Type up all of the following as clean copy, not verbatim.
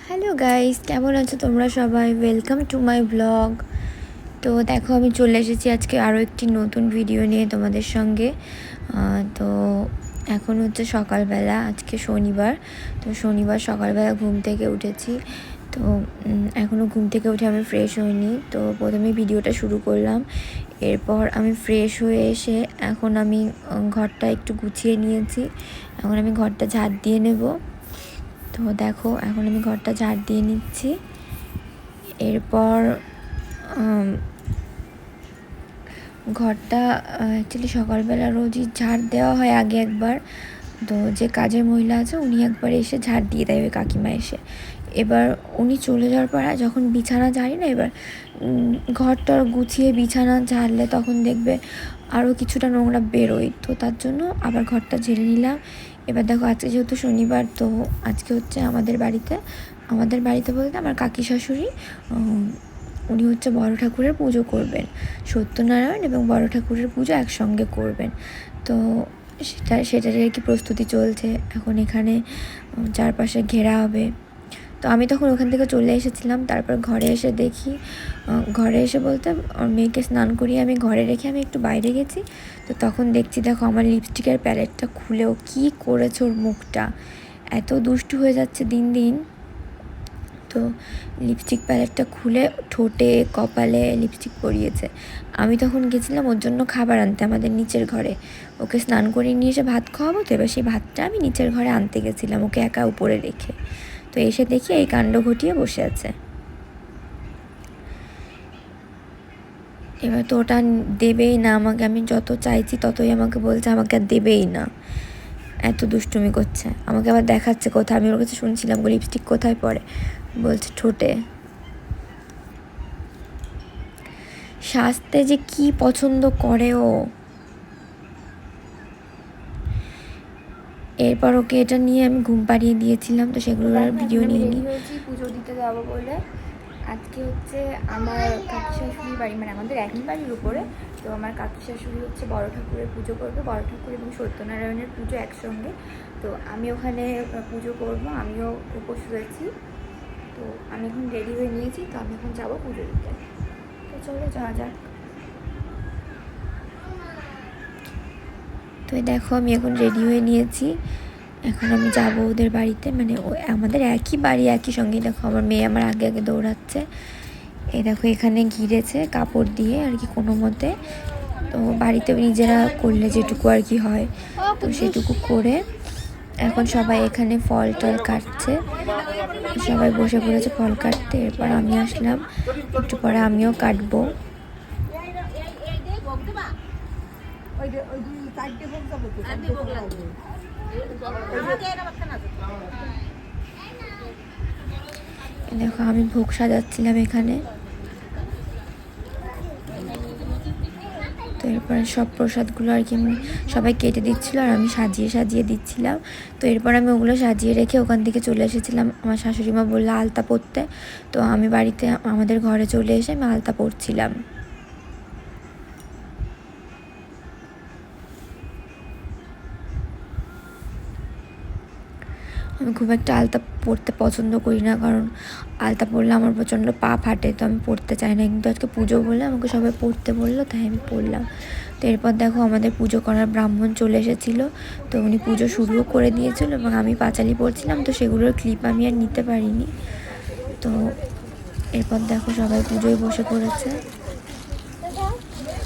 Hello guys, কেমন আছো তোমরা সবাই? Welcome to my blog. তো দেখো, আমি চলে এসেছি আজকে আরও একটি নতুন ভিডিও নিয়ে তোমাদের সঙ্গে। তো এখন হচ্ছে সকালবেলা, আজকে শনিবার। তো শনিবার সকালবেলা ঘুম থেকে উঠেছি। তো এখনও ঘুম থেকে উঠে আমি ফ্রেশ হইনি। তো প্রথমে ভিডিওটা শুরু করলাম। এরপর আমি ফ্রেশ হয়ে এসে এখন আমি ঘরটা একটু গুছিয়ে নিয়েছি। এখন আমি ঘরটা ঝাড় দিয়ে নেব। তো দেখো, এখন আমি ঘরটা ঝাড় দিয়ে নিচ্ছি। এরপর ঘরটা অ্যাকচুয়ালি সকালবেলা রোজই ঝাড় দেওয়া হয় আগে একবার। তো যে কাজের মহিলা আছে উনি একবার এসে ঝাড় দিয়ে দেয়, ওই কাকিমা এসে। এবার উনি চলে যাওয়ার পর যখন বিছানা ঝাড়ি না, এবার ঘরটা গুছিয়ে বিছানা ঝাড়লে তখন দেখবে আরও কিছুটা নোংরা বেরোয়। তো তার জন্য আবার ঘরটা ঝেড়ে নিলাম। এবার দেখো, আজকে যেহেতু শনিবার, তো আজকে হচ্ছে আমাদের বাড়িতে বলতে আমার কাকি শাশুড়ি, উনি হচ্ছে বড় ঠাকুরের পুজো করবেন। সত্যনারায়ণ এবং বড় ঠাকুরের পুজো একসঙ্গে করবেন। তো সেটারই আর কি প্রস্তুতি চলছে। এখন এখানে চারপাশে ঘেরা হবে। তো আমি তখন ওখান থেকে চলে এসেছিলাম। তারপর ঘরে এসে দেখি, ঘরে এসে বলতে আমার মেয়েকে স্নান করিয়ে আমি ঘরে রেখে আমি একটু বাইরে গেছি। তো তখন দেখছি, দেখো আমার লিপস্টিকের প্যালেটটা খুলেও কী করেছে ওর মুখটা, এত দুষ্টু হয়ে যাচ্ছে দিন দিন। তো লিপস্টিক প্যালেটটা খুলে ঠোঁটে কপালে লিপস্টিক পরিয়েছে। আমি তখন গেছিলাম ওর জন্য খাবার আনতে আমাদের নিচের ঘরে। ওকে স্নান করিয়ে নিয়ে এসে ভাত খাওয়াবো, তো এবার সেই ভাতটা আমি নিচের ঘরে আনতে গেছিলাম ওকে একা উপরে রেখে। তো এসে দেখি এই কাণ্ড ঘটিয়ে বসে আছে। এবার তো ওটা দেবেই না আমাকে, আমি যত চাইছি ততই আমাকে বলছে আমাকে আর দেবেই না, এত দুষ্টুমি করছে। আমাকে আবার দেখাচ্ছে কোথায়, আমি ওর কাছে শুনছিলাম লিপস্টিক কোথায় পড়ে, বলছে ঠোঁটে। সাজতে যে কি পছন্দ করে ও। এরপর ওকে এটা নিয়ে আমি ঘুম পাড়িয়ে দিয়েছিলাম। তো সেগুলোর ভিডিও নিয়ে নিই। হয়েছি পুজো দিতে যাবো বলে। আজকে হচ্ছে আমার কাকি শাশুড়ির বাড়ি, মানে আমাদের একই বাড়ির উপরে। তো আমার কাকি শাশুড়ি হচ্ছে বড় ঠাকুরের পুজো করবে, বড় ঠাকুর এবং সত্যনারায়ণের পুজো একসঙ্গে। তো আমি ওখানে পুজো করব, আমিও উপোস রয়েছি। তো আমি এখন রেডি হয়ে নিয়েছি, তো আমি এখন যাবো পুজো দিতে। তো চলো যাওয়া যাক। তো দেখো, আমি এখন রেডি হয়ে নিয়েছি। এখন আমি যাব ওদের বাড়িতে, মানে আমাদের একই বাড়ি একই সঙ্গে। দেখো আমার মেয়ে আমার আগে আগে দৌড়াচ্ছে। এই দেখো এখানে ঘিরেছে কাপড় দিয়ে আর কি কোনো মতে। তো বাড়িতে নিজেরা করলে যেটুকু আর কি হয়, তো সেটুকু করে এখন সবাই এখানে ফল টল কাটছে। সবাই বসে পড়েছে ফল কাটতে। এরপর আমি আসলাম, একটু পরে আমিও কাটবো। দেখো আমি ভোগ সাজাচ্ছিলাম এখানে। তো এরপরে সব প্রসাদগুলো আর কি সবাই কেটে দিচ্ছিলো আর আমি সাজিয়ে সাজিয়ে দিচ্ছিলাম। তো এরপর আমি ওগুলো সাজিয়ে রেখে ওখান থেকে চলে এসেছিলাম। আমার শাশুড়ি মা বললো আলতা পরতে। তো আমি বাড়িতে আমাদের ঘরে চলে এসে আমি আলতা পরছিলাম। আমি খুব একটা আলতা পরতে পছন্দ করি না, কারণ আলতা পরলে আমার প্রচণ্ড পা ফাটে, তো আমি পরতে চাই না। কিন্তু আজকে পুজো বলে আমাকে সবাই পরতে বললো, তাই আমি পরলাম। তো এরপর দেখো আমাদের পুজো করার ব্রাহ্মণ চলে এসেছিলো। তো উনি পুজো শুরুও করে দিয়েছিলো এবং আমি পাঁচালি পড়ছিলাম, তো সেগুলোর ক্লিপ আমি আর নিতে পারিনি। তো এরপর দেখো সবাই পুজোয় বসে পড়েছে।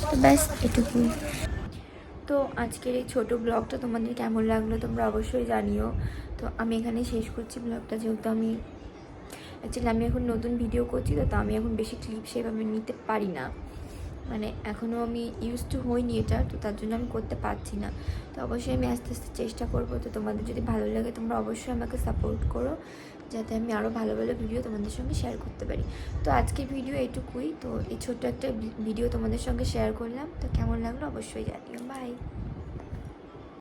তো ব্যাস এটুকুই। তো আজকের এই ছোটো ব্লগটা তোমাদের কেমন লাগলো তোমরা অবশ্যই জানিও। তো আমি এখানে শেষ করছি ব্লগটা, যেহেতু আমি এখন নতুন ভিডিও করছি। তো আমি এখন বেশি ক্লিপ সেভাবে নিতে পারি না, মানে এখনও আমি ইউজ টু হইনি এটা, তো তার জন্য আমি করতে পারছি না। তো অবশ্যই আমি আস্তে আস্তে চেষ্টা করবো। তো তোমাদের যদি ভালো লাগে তোমরা অবশ্যই আমাকে সাপোর্ট করো, যাতে আমি আরও ভালো ভালো ভিডিও তোমাদের সঙ্গে শেয়ার করতে পারি। তো আজকের ভিডিও এইটুকুই। তো এই ছোট্ট একটা ভিডিও তোমাদের সঙ্গে শেয়ার করলাম। তো কেমন লাগলো অবশ্যই জানিও। বাই।